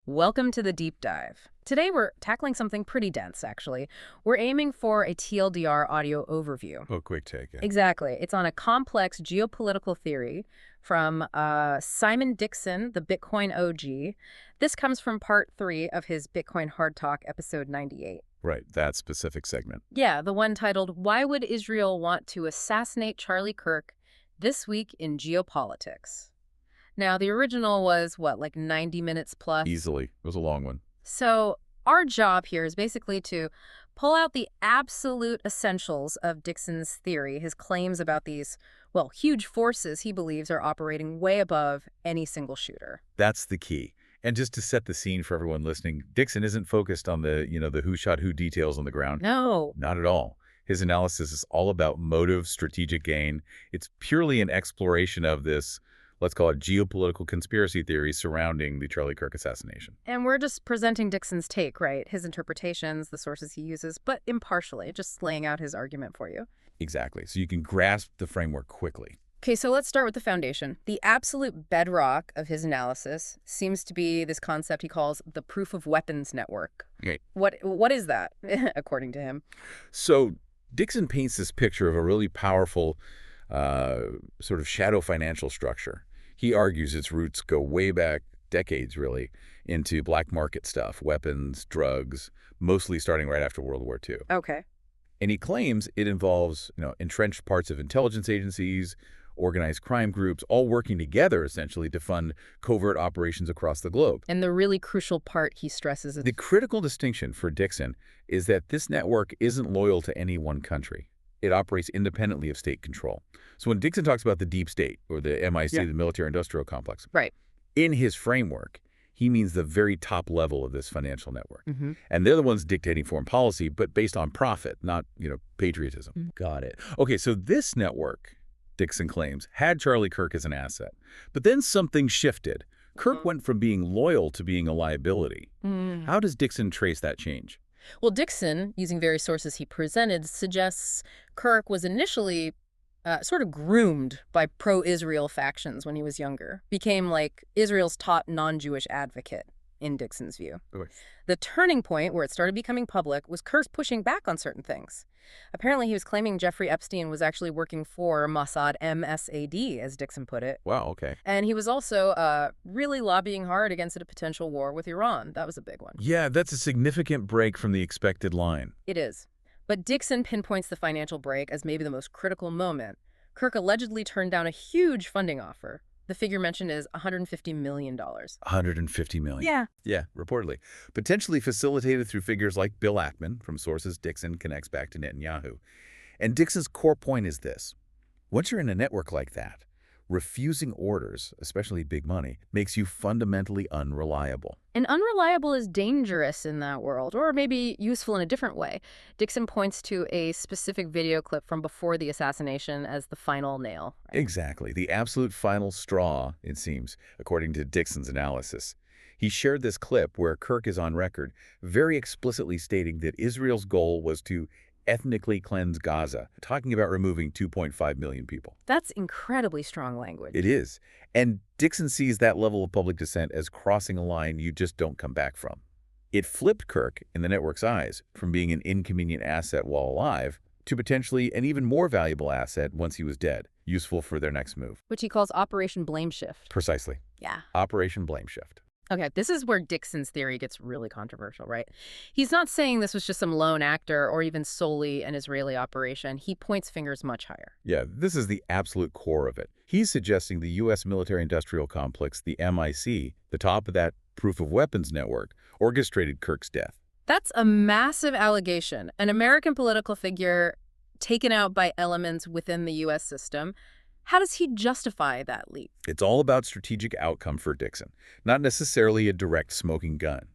Welcome to the deep dive. Today we're tackling something pretty dense, actually. We're aiming for a TLDR audio overview. Oh, quick take. Yeah. Exactly. It's on a complex geopolitical theory from Simon Dixon, the Bitcoin OG. This comes from part 3 of his Bitcoin Hard Talk, episode 98. Right, that specific segment. Yeah, the one titled, Why Would Israel Want to Assassinate Charlie Kirk This Week in Geopolitics? Now, the original was, like 90 minutes plus? Easily. It was a long one. So our job here is basically to pull out the absolute essentials of Dixon's theory, his claims about these, huge forces he believes are operating way above any single shooter. That's the key. And just to set the scene for everyone listening, Dixon isn't focused on the who shot who details on the ground. No. Not at all. His analysis is all about motive, strategic gain. It's purely an exploration of this, let's call it geopolitical conspiracy theory surrounding the Charlie Kirk assassination. And we're just presenting Dixon's take, right? His interpretations, the sources he uses, but impartially, just laying out his argument for you. Exactly. So you can grasp the framework quickly. Okay, so let's start with the foundation. The absolute bedrock of his analysis seems to be this concept he calls the proof of weapons network. Right. What is that, according to him? So Dixon paints this picture of a really powerful sort of shadow financial structure. He argues its roots go way back, decades really, into black market stuff, weapons, drugs, mostly starting right after World War II. Okay. And he claims it involves, entrenched parts of intelligence agencies, organized crime groups, all working together, essentially, to fund covert operations across the globe. And the really crucial part he stresses is The critical distinction for Dixon is that this network isn't loyal to any one country. It operates independently of state control. So when Dixon talks about the deep state, or the MIC, the military-industrial complex, right. In his framework, he means the very top level of this financial network. Mm-hmm. And they're the ones dictating foreign policy, but based on profit, not, patriotism. Mm-hmm. Got it. Okay, so this network, Dixon claims, had Charlie Kirk as an asset. But then something shifted. Kirk went from being loyal to being a liability. How does Dixon trace that change? Well, Dixon, using various sources he presented, suggests Kirk was initially sort of groomed by pro-Israel factions when he was younger, became like Israel's top non-Jewish advocate, in Dixon's view. Okay. The turning point where it started becoming public was Kirk pushing back on certain things. Apparently, he was claiming Jeffrey Epstein was actually working for Mossad, MSAD, as Dixon put it. Wow, okay. And he was also really lobbying hard against a potential war with Iran. That was a big one. Yeah, that's a significant break from the expected line. It is. But Dixon pinpoints the financial break as maybe the most critical moment. Kirk allegedly turned down a huge funding offer. The figure mentioned is $150 million. $150 million. Yeah. Yeah, reportedly. Potentially facilitated through figures like Bill Ackman, from sources Dixon connects back to Netanyahu. And Dixon's core point is this. Once you're in a network like that, refusing orders, especially big money, makes you fundamentally unreliable. And unreliable is dangerous in that world, or maybe useful in a different way. Dixon points to a specific video clip from before the assassination as the final nail. Right? Exactly. The absolute final straw, it seems, according to Dixon's analysis. He shared this clip where Kirk is on record very explicitly stating that Israel's goal was to ethnically cleanse Gaza, talking about removing 2.5 million people. That's incredibly strong language. It is. And Dixon sees that level of public dissent as crossing a line you just don't come back from. It flipped Kirk, in the network's eyes, from being an inconvenient asset while alive to potentially an even more valuable asset once he was dead, useful for their next move. Which he calls Operation Blame Shift. Precisely. Yeah. Operation Blame Shift. Okay, this is where Dixon's theory gets really controversial, right? He's not saying this was just some lone actor or even solely an Israeli operation. He points fingers much higher. Yeah, this is the absolute core of it. He's suggesting the U.S. military-industrial complex, the MIC, the top of that proof of weapons network, orchestrated Kirk's death. That's a massive allegation. An American political figure taken out by elements within the U.S. system. How does he justify that leap? It's all about strategic outcome for Dixon, not necessarily a direct smoking gun.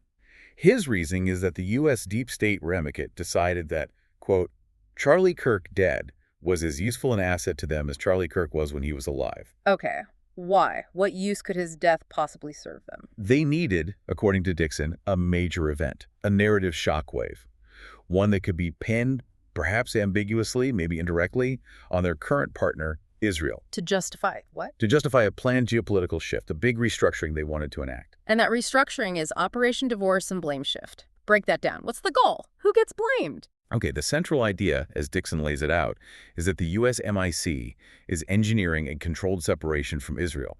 His reasoning is that the U.S. deep state remicade decided that, quote, Charlie Kirk dead was as useful an asset to them as Charlie Kirk was when he was alive. Okay. Why? What use could his death possibly serve them? They needed, according to Dixon, a major event, a narrative shockwave, one that could be pinned, perhaps ambiguously, maybe indirectly, on their current partner, Israel. To justify what? To justify a planned geopolitical shift, a big restructuring they wanted to enact. And that restructuring is Operation Divorce and Blame Shift. Break that down. What's the goal? Who gets blamed? Okay, the central idea, as Dixon lays it out, is that the U.S. MIC is engineering a controlled separation from Israel.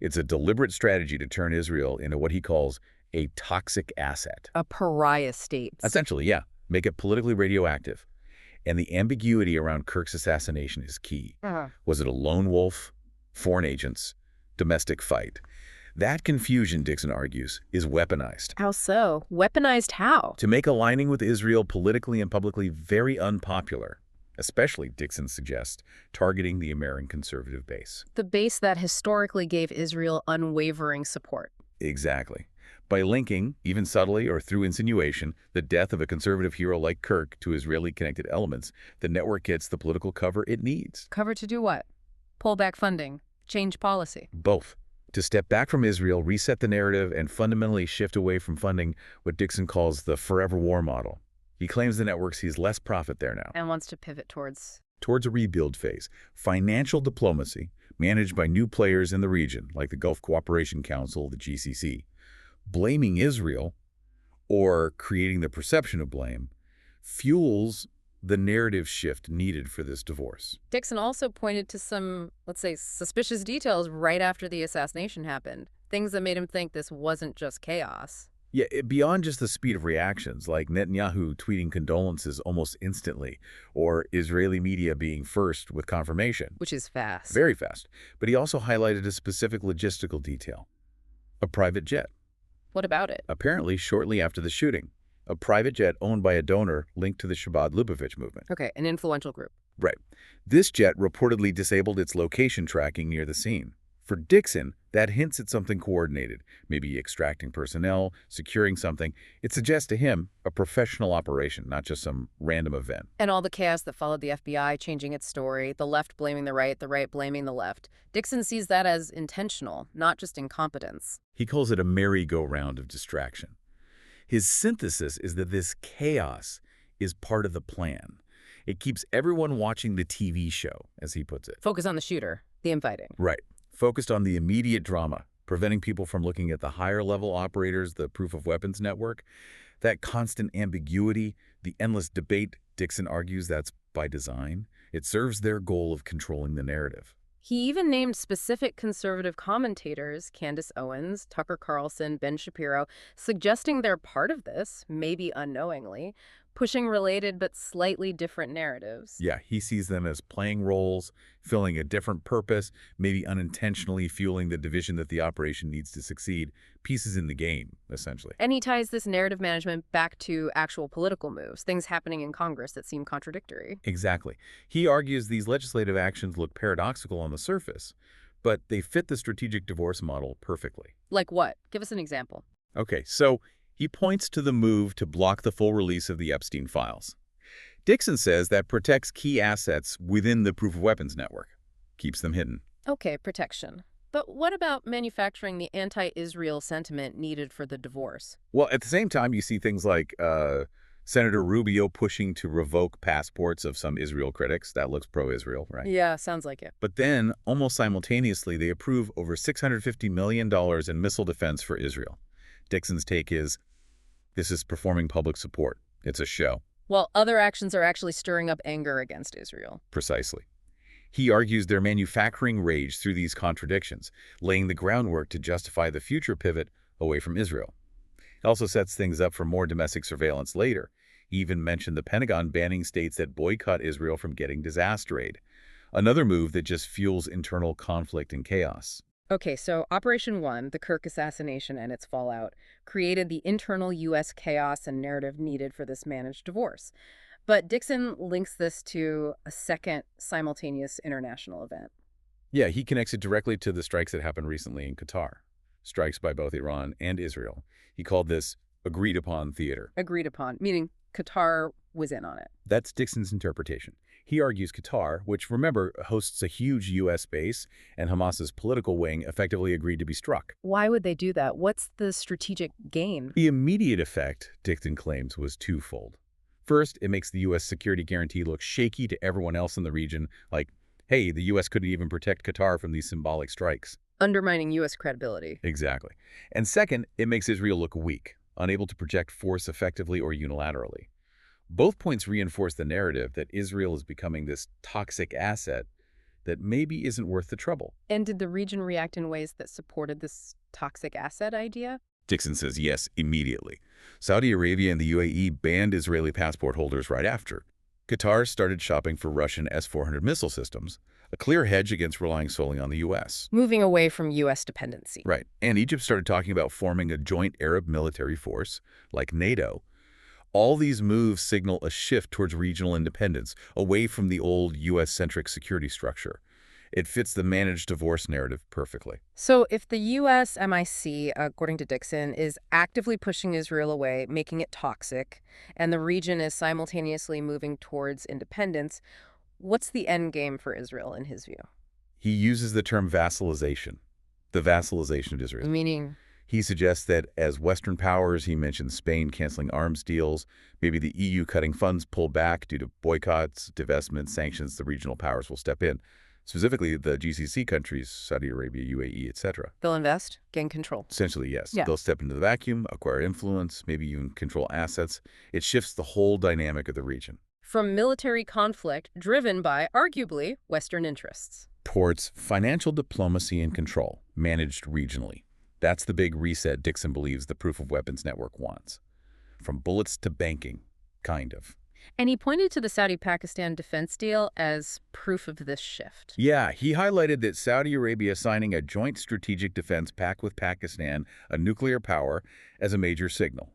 It's a deliberate strategy to turn Israel into what he calls a toxic asset. A pariah state. Essentially, yeah, make it politically radioactive. And the ambiguity around Kirk's assassination is key. Was it a lone wolf, foreign agents, domestic fight? That confusion, Dixon argues, is weaponized. How so? Weaponized how? To make aligning with Israel politically and publicly very unpopular, especially, Dixon suggests, targeting the American conservative base. The base that historically gave Israel unwavering support. Exactly. By linking, even subtly or through insinuation, the death of a conservative hero like Kirk to Israeli-connected elements, the network gets the political cover it needs. Cover to do what? Pull back funding? Change policy? Both. To step back from Israel, reset the narrative, and fundamentally shift away from funding what Dixon calls the forever war model. He claims the network sees less profit there now. And wants to pivot towards a rebuild phase. Financial diplomacy, managed by new players in the region, like the Gulf Cooperation Council, the GCC. Blaming Israel, or creating the perception of blame, fuels the narrative shift needed for this divorce. Dixon also pointed to some, let's say, suspicious details right after the assassination happened. Things that made him think this wasn't just chaos. Yeah, beyond just the speed of reactions, like Netanyahu tweeting condolences almost instantly, or Israeli media being first with confirmation. Which is fast. Very fast. But he also highlighted a specific logistical detail. A private jet. What about it? Apparently, shortly after the shooting. A private jet owned by a donor linked to the Shabbat Lubavitch movement. Okay, an influential group. Right. This jet reportedly disabled its location tracking near the scene. For Dixon, that hints at something coordinated, maybe extracting personnel, securing something. It suggests to him a professional operation, not just some random event. And all the chaos that followed the FBI changing its story, the left blaming the right blaming the left. Dixon sees that as intentional, not just incompetence. He calls it a merry-go-round of distraction. His synthesis is that this chaos is part of the plan. It keeps everyone watching the TV show, as he puts it. Focus on the shooter, the infighting. Right. Focused on the immediate drama, preventing people from looking at the higher-level operators, the proof of weapons network. That constant ambiguity, the endless debate, Dixon argues that's by design. It serves their goal of controlling the narrative. He even named specific conservative commentators, Candace Owens, Tucker Carlson, Ben Shapiro, suggesting they're part of this, maybe unknowingly, pushing related but slightly different narratives. Yeah, he sees them as playing roles, filling a different purpose, maybe unintentionally fueling the division that the operation needs to succeed, pieces in the game, essentially. And he ties this narrative management back to actual political moves, things happening in Congress that seem contradictory. Exactly. He argues these legislative actions look paradoxical on the surface, but they fit the strategic divorce model perfectly. Like what? Give us an example. Okay, so he points to the move to block the full release of the Epstein files. Dixon says that protects key assets within the proof of weapons network, keeps them hidden. Okay, protection. But what about manufacturing the anti-Israel sentiment needed for the divorce? Well, at the same time, you see things like Senator Rubio pushing to revoke passports of some Israel critics. That looks pro-Israel, right? Yeah, sounds like it. But then, almost simultaneously, they approve over $650 million in missile defense for Israel. Dixon's take is, this is performing public support. It's a show. Well, other actions are actually stirring up anger against Israel. Precisely. He argues they're manufacturing rage through these contradictions, laying the groundwork to justify the future pivot away from Israel. It also sets things up for more domestic surveillance later. He even mentioned the Pentagon banning states that boycott Israel from getting disaster aid. Another move that just fuels internal conflict and chaos. Okay, so Operation 1, the Kirk assassination and its fallout, created the internal U.S. chaos and narrative needed for this managed divorce. But Dixon links this to a second simultaneous international event. Yeah, he connects it directly to the strikes that happened recently in Qatar. Strikes by both Iran and Israel. He called this agreed-upon theater. Agreed upon, meaning Qatar was in on it. That's Dixon's interpretation. He argues Qatar, which, remember, hosts a huge U.S. base, and Hamas's political wing effectively agreed to be struck. Why would they do that? What's the strategic gain? The immediate effect, Dixon claims, was twofold. First, it makes the U.S. security guarantee look shaky to everyone else in the region, like Hey, the U.S. couldn't even protect Qatar from these symbolic strikes. Undermining U.S. credibility. Exactly. And second, it makes Israel look weak, unable to project force effectively or unilaterally. Both points reinforce the narrative that Israel is becoming this toxic asset that maybe isn't worth the trouble. And did the region react in ways that supported this toxic asset idea? Dixon says yes, immediately. Saudi Arabia and the UAE banned Israeli passport holders right after. Qatar started shopping for Russian S-400 missile systems, a clear hedge against relying solely on the U.S. Moving away from U.S. dependency. Right. And Egypt started talking about forming a joint Arab military force, like NATO. All these moves signal a shift towards regional independence, away from the old U.S.-centric security structure. It fits the managed divorce narrative perfectly. So if the U.S. MIC, according to Dixon, is actively pushing Israel away, making it toxic, and the region is simultaneously moving towards independence, what's the end game for Israel in his view? He uses the term vassalization, the vassalization of Israel. Meaning? He suggests that as Western powers, he mentions Spain canceling arms deals, maybe the EU cutting funds pull back due to boycotts, divestments, sanctions, the regional powers will step in. Specifically, the GCC countries, Saudi Arabia, UAE, etc. They'll invest, gain control. Essentially, yes. Yeah. They'll step into the vacuum, acquire influence, maybe even control assets. It shifts the whole dynamic of the region. From military conflict driven by, arguably, Western interests. Towards financial diplomacy and control, managed regionally. That's the big reset Dixon believes the proof of weapons network wants. From bullets to banking, kind of. And he pointed to the Saudi-Pakistan defense deal as proof of this shift. Yeah, he highlighted that Saudi Arabia signing a joint strategic defense pact with Pakistan, a nuclear power, as a major signal.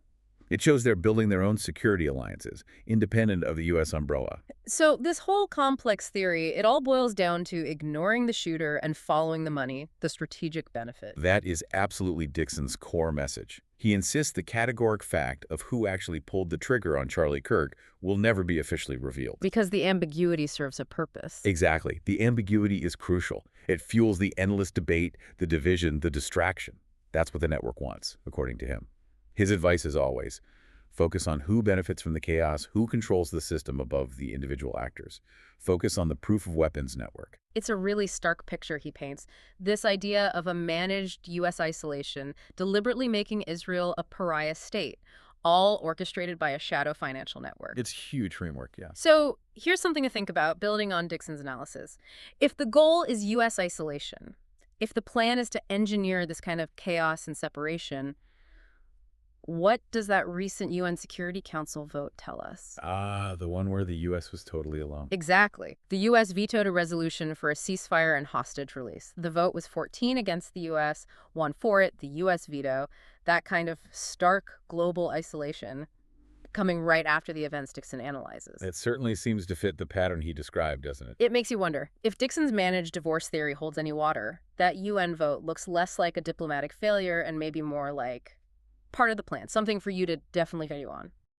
It shows they're building their own security alliances, independent of the U.S. umbrella. So this whole complex theory, it all boils down to ignoring the shooter and following the money, the strategic benefit. That is absolutely Dixon's core message. He insists the categoric fact of who actually pulled the trigger on Charlie Kirk will never be officially revealed. Because the ambiguity serves a purpose. Exactly. The ambiguity is crucial. It fuels the endless debate, the division, the distraction. That's what the network wants, according to him. His advice is always, focus on who benefits from the chaos, who controls the system above the individual actors. Focus on the proof of weapons network. It's a really stark picture he paints. This idea of a managed U.S. isolation, deliberately making Israel a pariah state, all orchestrated by a shadow financial network. It's huge framework, yeah. So here's something to think about, building on Dixon's analysis. If the goal is U.S. isolation, if the plan is to engineer this kind of chaos and separation, what does that recent UN Security Council vote tell us? The one where the U.S. was totally alone. Exactly. The U.S. vetoed a resolution for a ceasefire and hostage release. The vote was 14 against the U.S., 1 for it, the U.S. veto. That kind of stark global isolation coming right after the events Dixon analyzes. It certainly seems to fit the pattern he described, doesn't it? It makes you wonder, if Dixon's managed divorce theory holds any water, that UN vote looks less like a diplomatic failure and maybe more like part of the plan, something for you to definitely get you on.